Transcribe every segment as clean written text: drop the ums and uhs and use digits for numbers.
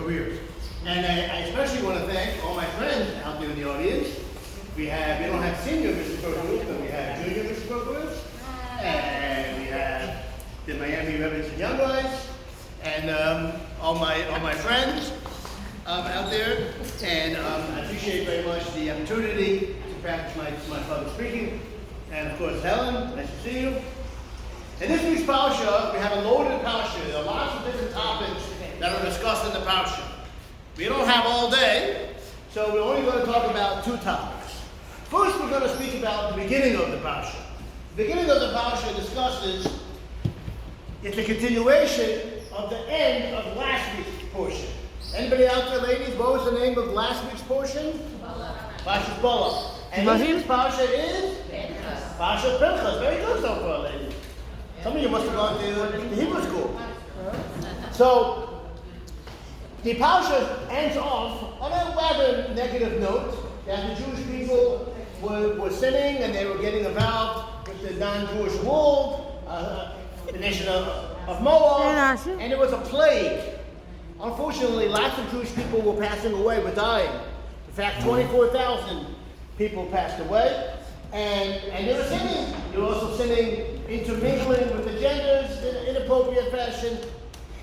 career. And I especially want to thank all my friends out there in the audience. We don't have senior Mr. Berkowitz, but we have junior Mr. Berkowitz. And we have the Miami Rebels and Young Guys. And all my friends out there. And I appreciate very much the opportunity to practice my public speaking. And of course, Helen, nice to see you. In this week's Parsha, we have a loaded Parsha. There are lots of different topics that are discussed in the Parsha. We don't have all day, so we're only going to talk about two topics. First, we're going to speak about the beginning of the Parsha. The beginning of the Parsha discusses, it's a continuation of the end of last week's portion. Anybody out there, ladies, what was the name of last week's portion? Parshas Bala. And this week's Parsha is? Parshas Pinchos. Very good so far, ladies. Some of you must have gone to the Hebrew school. So, the Parsha ends off on a rather negative note that the Jewish people were sinning and they were getting involved with the non-Jewish world, the nation of Moab, and it was a plague. Unfortunately, lots of Jewish people were passing away, were dying. In fact, 24,000 people passed away, and they were sinning. They were also sinning, intermingling with the genders in an inappropriate fashion.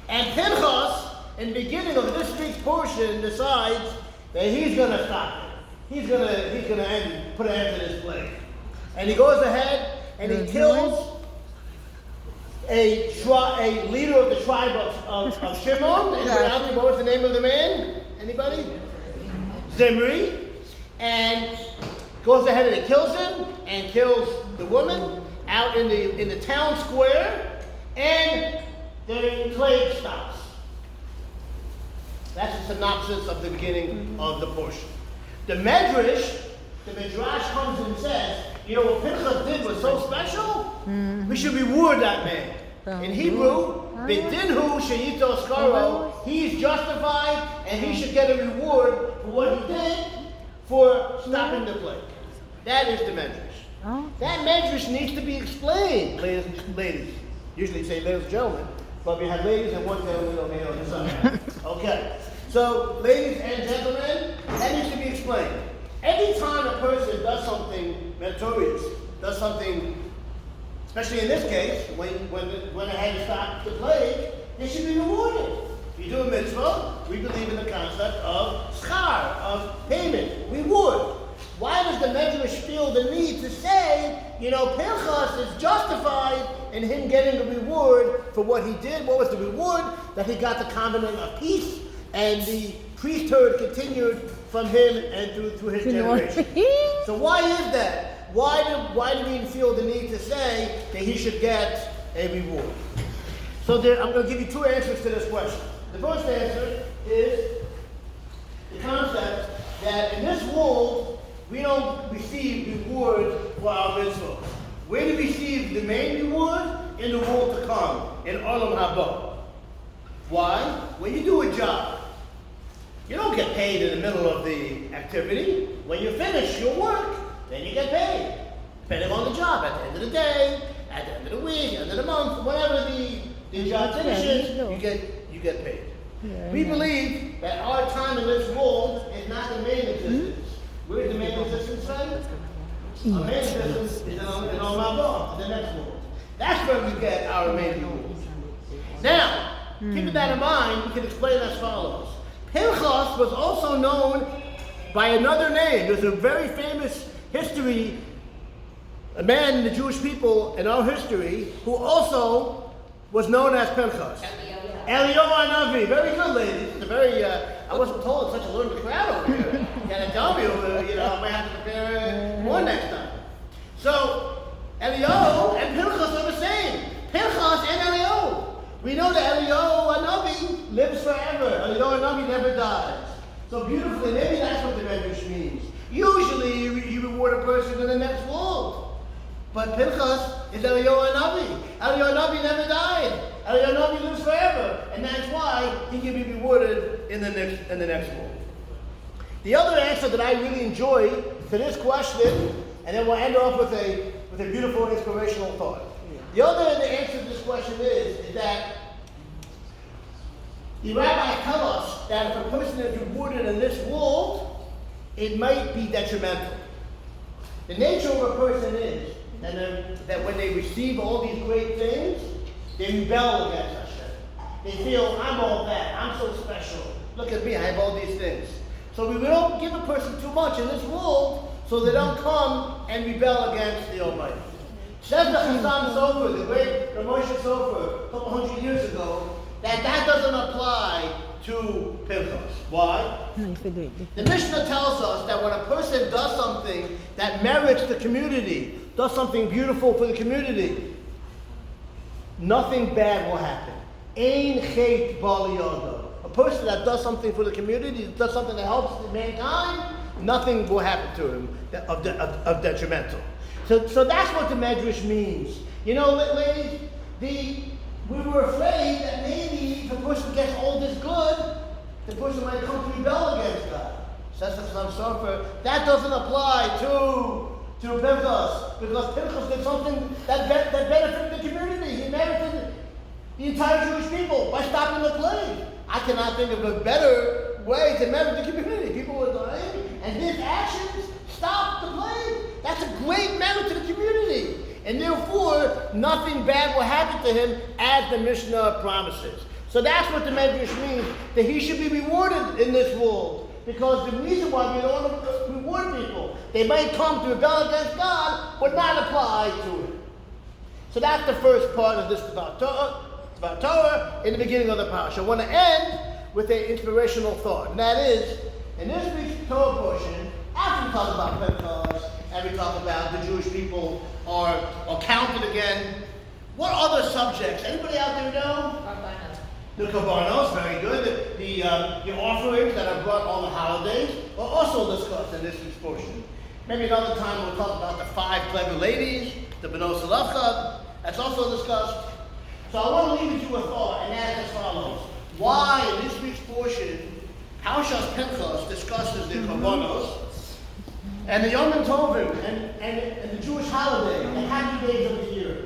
And Pinchos, in the beginning of this week's portion, decides that he's going to stop it. He's going to put an end to this plague. And he goes ahead and he kills a leader of the tribe of Shimon. Anybody out there? What was the name of the man? Anybody? Zimri. And goes ahead and he kills him and kills the woman out in the town square, and the plague stops. That's a synopsis of the beginning of the portion. The Midrash comes and says, what Pinchas did was so special, we should reward that man. In Hebrew, B'dinhu sheyito skaro, he's justified and he should get a reward for what he did for stopping the plague. That is the Midrash. That Midrash needs to be explained, ladies. Usually say ladies and gentlemen, but we have ladies and one gentleman over here on the side. Okay. So, ladies and gentlemen, that needs to be explained. Every time a person does something meritorious, does something, especially in this case, when it had to stop the plague, they should be rewarded. If you do a mitzvah, we believe in the concept of schar, of payment, reward. Why does the Midrash feel the need to say, Pinchas is justified in him getting a reward for what he did? What was the reward? That he got the covenant of peace, and the priesthood continued from him and through his generation. So why is that? Why do we feel the need to say that he should get a reward? So I'm going to give you two answers to this question. The first answer is the concept that in this world, we don't receive reward for our mitzvahs. Where do we receive the main reward? In the world to come, in Olam Haba. Why? When you do a job, you don't get paid in the middle of the activity. When you finish your work, then you get paid. Depending on the job, at the end of the day, at the end of the week, end of the month, whenever the job finishes, you get paid. We believe that our time in this world is not the main existence. Where is the main existence from? Our main existence is in Olam Haba, the next world. That's where we get our main reward. Now, keeping that in mind, we can explain as follows. Pinchas was also known by another name. There's a very famous history, a man in the Jewish people in our history, who also was known as Pinchas. Eliyahu Hanavi. Very good, ladies. It's a very, I wasn't told it's such a learned crowd over here. You gotta tell me, I might have to prepare more next time. So, Eliyahu and Pinchas are the same. Pinchas and Eliyahu. We know that Eliyahu Hanavi lives forever. Eliyahu Hanavi never dies. So beautifully, maybe that's what the Midrash means. Usually, you reward a person in the next world. But Pinchas is Eliyahu Hanavi. Eliyahu Hanavi never died. Eliyahu Hanavi lives forever. And that's why he can be rewarded in the next world. The other answer that I really enjoy to this question, and then we'll end off with a beautiful inspirational thought. The answer to this question is that The rabbis tell us that if a person is rewarded in this world, it might be detrimental. The nature of a person is that when they receive all these great things, they rebel against Hashem. They feel, I'm all that, I'm so special. Look at me, I have all these things. So we don't give a person too much in this world so they don't come and rebel against the Almighty. Says the Chazam Sofer, the great Moshe Sofer, a couple hundred years ago, that doesn't apply to pinchos. Why? The Mishnah tells us that when a person does something that merits the community, does something beautiful for the community, nothing bad will happen. Ein chet bal yado. A person that does something for the community, does something that helps mankind, nothing will happen to him of detrimental. So that's what the Medrash means. You know, ladies, we were afraid that maybe if a person gets all this good, the person might come to rebel against God. Says the Chazam Sofer, that doesn't apply to Pinchos, because Pinchos did something that benefited the community. He merited the entire Jewish people by stopping the plague. I cannot think of a better way to merit the community. People were dying, and his actions stopped the plague. That's a great merit to the community. And therefore, nothing bad will happen to him, as the Mishnah promises. So that's what the Medrash means, that he should be rewarded in this world. Because the reason why we don't reward people, they might come to rebel against God, would not apply to it. So that's the first part of this Torah in the beginning of the Parshas. I want to end with an inspirational thought, and that is, in this week's Torah portion, after we talk about Pentecost, and we talk about the Jewish people are counted again, what other subjects? Anybody out there know? The Korbanos, very good. The offerings that are brought on the holidays are also discussed in this week's portion. Maybe another time we'll talk about the 5 clever ladies, the B'nai Salachad. That's also discussed. So I want to leave you to a thought, and that is as follows. Why in this week's portion, Parshas Pinchos discusses the Korbanos, and the Yom Tovim, and the Jewish holiday, the happy days of the year.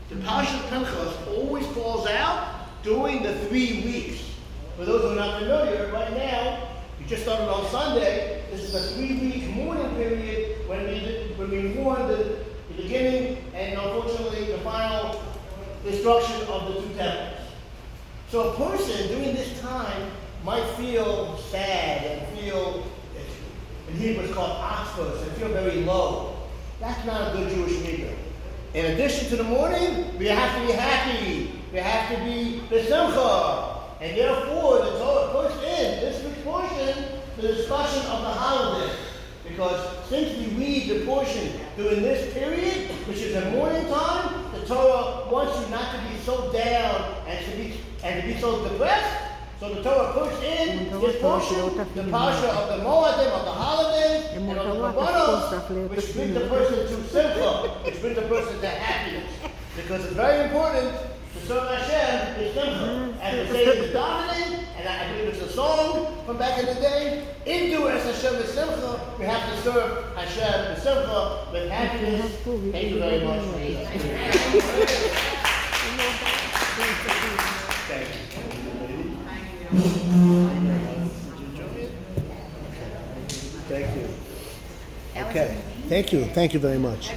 The Parshas Pinchos always falls out during the 3 weeks. For those who are not familiar, right now, we just started on Sunday. This is a 3-week mourning period when we mourn the beginning and unfortunately the final destruction of the 2 temples. So a person during this time might feel sad and feel, in Hebrew it's called oxfos, and feel very low. That's not a good Jewish midah. In addition to the mourning, we have to be happy. We have to be besimcha. And therefore, the Torah puts in this week's portion the discussion of the holiday. Because since we read the portion during this period, which is a mourning time, the Torah wants you not to be so down and to be so depressed. So the Torah puts in this portion, the parsha of the Moadim, of the holidays, and of the Korbanos, which brings the person to simcha, which brings the person to happiness. Because it's very important to serve Hashem is simcha. As they say in the davening, and I believe it's a song from back in the day, into as Hashem is simcha, we have to serve Hashem is simcha with happiness. Thank you very much for your Thank you. Thank you. Okay. Thank you. Thank you very much.